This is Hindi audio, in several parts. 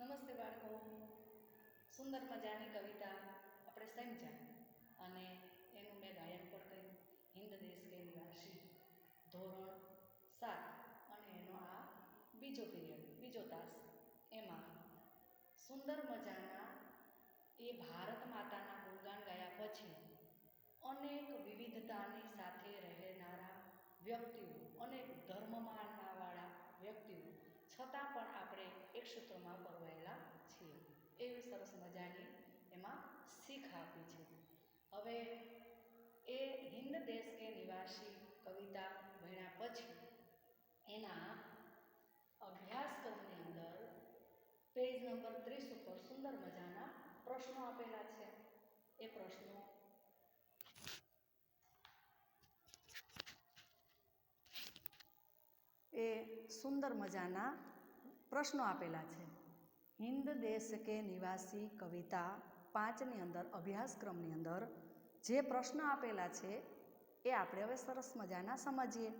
નમસ્તે બાળકો. સુંદર મજાની કવિતા આપણે સમજ્યા અને એનું મેં ગાયન પણ કર્યું. હિન્દ દેશ કે નિવાસી, ધોરણ 7 અને એનો આ બીજો પીરિયડ, બીજો તાસ. એમાં સુંદર મજાના એ ભારત માતાના ગુણગાન ગાયા પછી અનેક વિવિધતાની સાથે રહેનારા વ્યક્તિઓ, અનેક ધર્મ માનવાવાળા વ્યક્તિઓ છતાં પણ આપણે એક સૂત્રમાં પરવાયેલા છીએ એવી સરસ મજાની એમાં શીખ આપી છે. હવે એ હિન્દ દેશ કે નિવાસી કવિતા ભણ્યા પછી એના અભ્યાસક્રમની અંદર પેજ નંબર 30 ઉપર સુંદર મજાના પ્રશ્નો આપેલા છે. એ પ્રશ્નો સુંદર મજાના પ્રશ્નો આપેલા છે. હિન્દ દેશ કે નિવાસી કવિતા 5ની અંદર અભ્યાસક્રમની અંદર જે પ્રશ્ન આપેલા છે એ આપણે હવે સરસ મજાના સમજીએ.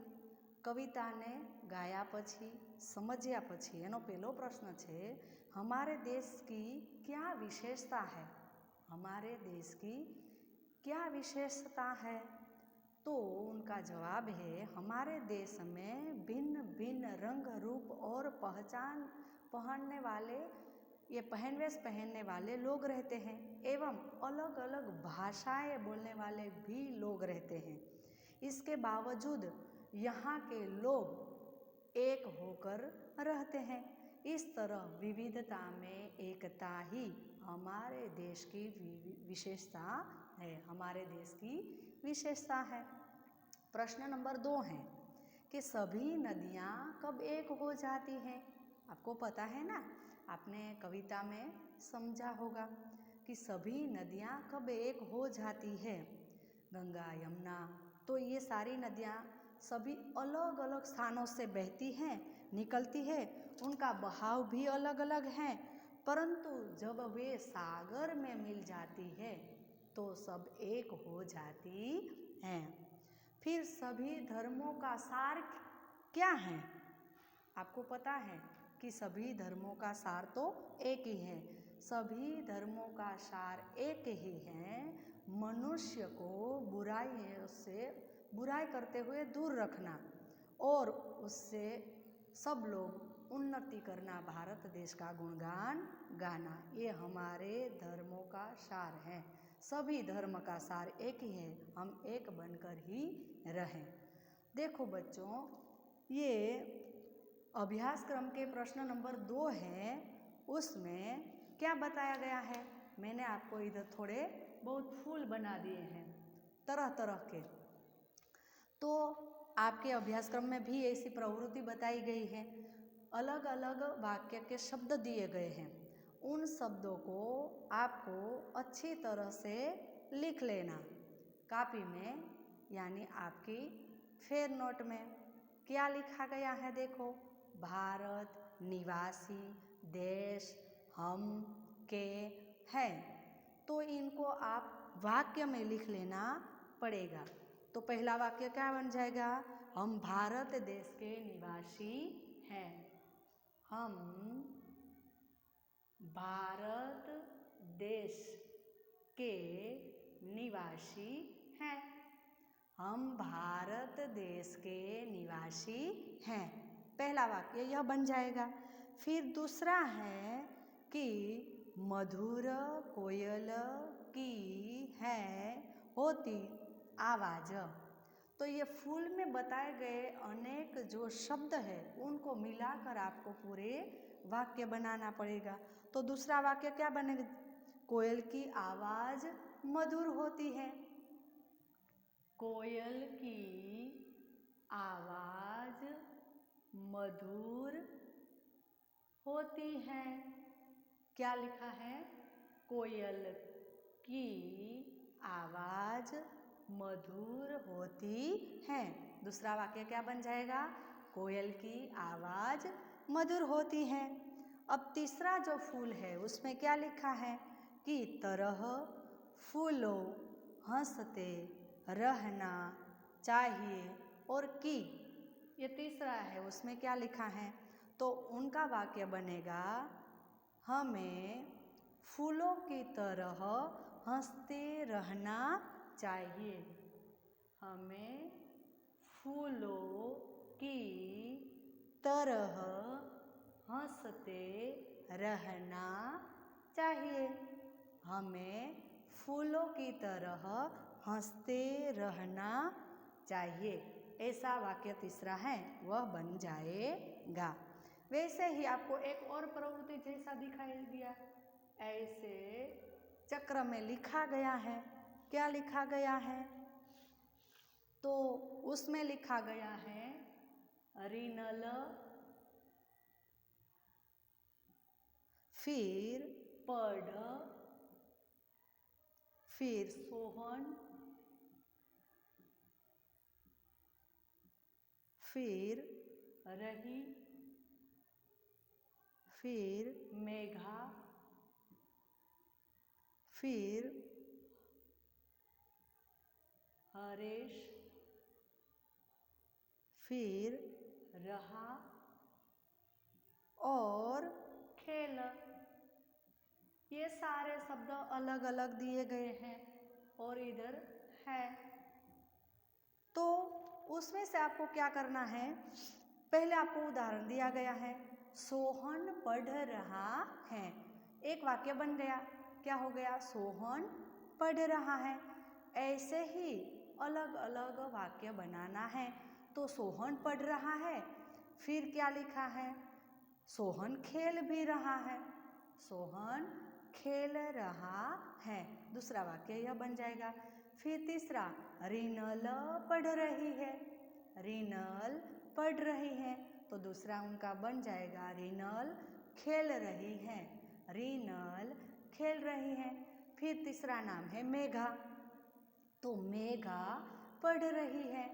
કવિતાને ગાયા પછી, સમજ્યા પછી એનો પહેલો પ્રશ્ન છે, હમારે દેશ કી ક્યા વિશેષતા है? हमारे देश की क्या विशेषता है? तो उनका जवाब है, हमारे देश में भिन्न भिन्न रंग रूप और पहचान पहनने वाले, ये पहनवेश पहनने वाले लोग रहते हैं एवं अलग अलग भाषाएं बोलने वाले भी लोग रहते हैं. इसके बावजूद यहाँ के लोग एक होकर रहते हैं. इस तरह विविधता में एकता ही हमारे देश की विशेषता है. हमारे देश की विशेषता है. प्रश्न नंबर 2 है कि सभी नदियाँ कब एक हो जाती हैं? आपको पता है ना, आपने कविता में समझा होगा कि सभी नदियाँ कब एक हो जाती है. गंगा, यमुना, तो ये सारी नदियाँ सभी अलग अलग स्थानों से बहती हैं, निकलती है. उनका बहाव भी अलग अलग है, परंतु जब वे सागर में मिल जाती है तो सब एक हो जाती हैं. फिर सभी धर्मों का सार क्या है? आपको पता है कि सभी धर्मों का सार तो एक ही है. सभी धर्मों का सार एक ही है, मनुष्य को बुराई करते हुए दूर रखना और उससे सब लोग उन्नति करना, भारत देश का गुणगान गाना. ये हमारे धर्मों का सार है. सभी धर्म का सार एक ही है, हम एक बनकर ही रहें. देखो बच्चों, ये अभ्यासक्रम के प्रश्न नंबर 2 है, उसमें क्या बताया गया है? मैंने आपको इधर थोड़े बहुत फूल बना दिए हैं तरह तरह के. तो आपके अभ्यासक्रम में भी ऐसी प्रवृत्ति बताई गई है. अलग अलग वाक्य के शब्द दिए गए हैं. उन शब्दों को आपको अच्छी तरह से लिख लेना कापी में, यानी आपकी फेयर नोट में. क्या लिखा गया है देखो, भारत, निवासी, देश, हम, के, है. तो इनको आप वाक्य में लिख लेना पड़ेगा. तो पहला वाक्य क्या बन जाएगा? हम भारत देश के निवासी हैं. हम भारत देश के निवासी हैं. हम भारत देश के निवासी हैं. पहला वाक्य यह बन जाएगा. फिर दूसरा है कि मधुर कोयल की है होती आवाज़. तो ये फूल में बताए गए अनेक जो शब्द है उनको मिलाकर आपको पूरे वाक्य बनाना पड़ेगा. तो दूसरा वाक्य क्या बनेगा? कोयल की आवाज़ मधुर होती है. कोयल की आवाज़ मधुर होती है. क्या लिखा है? कोयल की आवाज़ मधुर होती है. दूसरा वाक्य क्या बन जाएगा? कोयल की आवाज़ मधुर होती है. अब तीसरा जो फूल है उसमें क्या लिखा है कि तरह फूलों हंसते रहना चाहिए. और की ये तीसरा है, उसमें क्या लिखा है? तो उनका वाक्य बनेगा हमें फूलों की तरह हंसते रहना चाहिए। हमें फूलों की तरह हंसते रहना चाहिए। हमें फूलों की तरह हंसते रहना चाहिए। ऐसा वाक्य तीसरा है वह बन जाएगा। वैसे ही आपको एक और प्रवृत्ति जैसा दिखाई दिया, ऐसे चक्र में लिखा गया है। क्या लिखा गया है? तो उसमें लिखा गया है रिनल, फिर पढ़, फिर सोहन, फिर रही, फिर मेघा, फिर हरेश, फिर रहा और खेल। ये सारे शब्द अलग अलग दिए गए हैं और इधर है। तो उसमें से आपको क्या करना है? पहले आपको उदाहरण दिया गया है, सोहन पढ़ रहा है। एक वाक्य बन गया। क्या हो गया? सोहन पढ़ रहा है। ऐसे ही अलग अलग वाक्य बनाना है। तो सोहन पढ़ रहा है, फिर क्या लिखा है? सोहन खेल भी रहा है। सोहन खेल रहा है, दूसरा वाक्य यह बन जाएगा। फिर तीसरा, रीनल पढ़ रही है। रीनल पढ़ रही है, तो दूसरा उनका बन जाएगा रीनल खेल रही है। रीनल खेल रही है। फिर तीसरा नाम है मेघा, तो मेघा पढ़ रही है।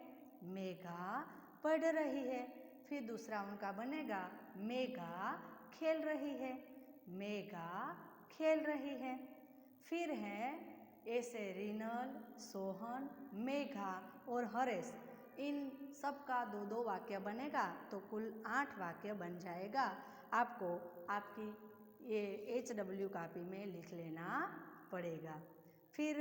मेघा पढ़ रही है। फिर दूसरा उनका बनेगा मेघा खेल रही है। मेघा खेल रही है। फिर है ऐसे रीनल, सोहन, मेघा और हरेश, इन सब का दो दो वाक्य बनेगा, तो कुल 8 वाक्य बन जाएगा। आपको आपकी ये HW कॉपी में लिख लेना पड़ेगा। फिर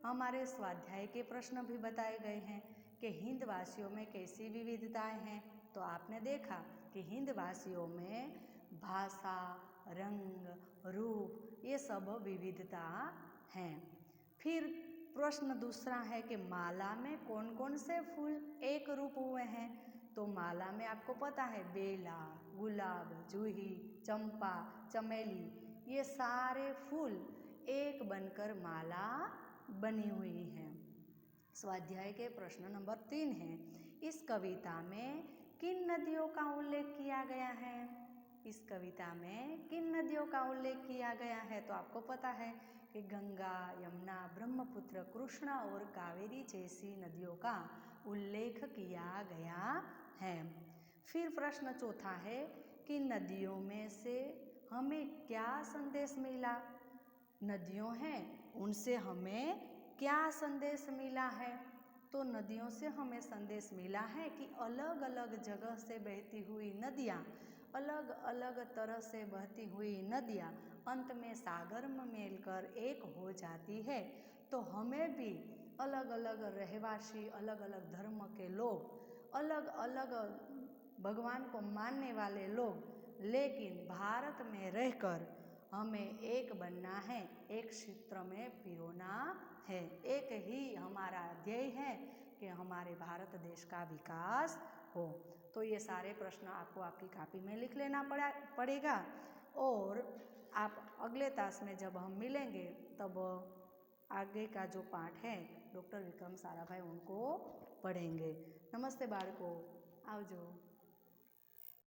हमारे स्वाध्याय के प्रश्न भी बताए गए हैं कि हिंदवासियों में कैसी विविधताएं हैं। तो आपने देखा कि हिंदवासियों में भाषा, रंग, रूप, ये सब विविधता हैं। फिर प्रश्न दूसरा है कि माला में कौन कौन से फूल एक रूप हुए हैं। तो माला में आपको पता है बेला, गुलाब, जूही, चंपा, चमेली, ये सारे फूल एक बनकर माला बनी हुई है। स्वाध्याय के प्रश्न नंबर 3 है, इस कविता में किन नदियों का उल्लेख किया गया है? इस कविता में किन नदियों का उल्लेख किया गया है? तो आपको पता है कि गंगा, यमुना, ब्रह्मपुत्र, कृष्णा और कावेरी जैसी नदियों का उल्लेख किया गया है। फिर प्रश्न चौथा है कि नदियों में से हमें क्या संदेश मिला? नदियों हैं, उनसे हमें क्या संदेश मिला है? तो नदियों से हमें संदेश मिला है कि अलग अलग जगह से बहती हुई नदियाँ, अलग अलग तरह से बहती हुई नदियाँ अंत में सागर में मिलकर एक हो जाती है। तो हमें भी अलग अलग रहवासी, अलग अलग धर्म के लोग, अलग अलग भगवान को मानने वाले लोग, लेकिन भारत में रहकर हमें एक बनना है, एक सूत्र में पिरोना है। एक ही हमारा ध्येय है कि हमारे भारत देश का विकास हो। तो ये सारे प्रश्न आपको आपकी कॉपी में लिख लेना पड़ेगा और आप अगले तास में जब हम मिलेंगे तब आगे का जो पाठ है डॉक्टर विक्रम साराभाई उनको पढ़ेंगे। नमस्ते बाળકો, आवजो।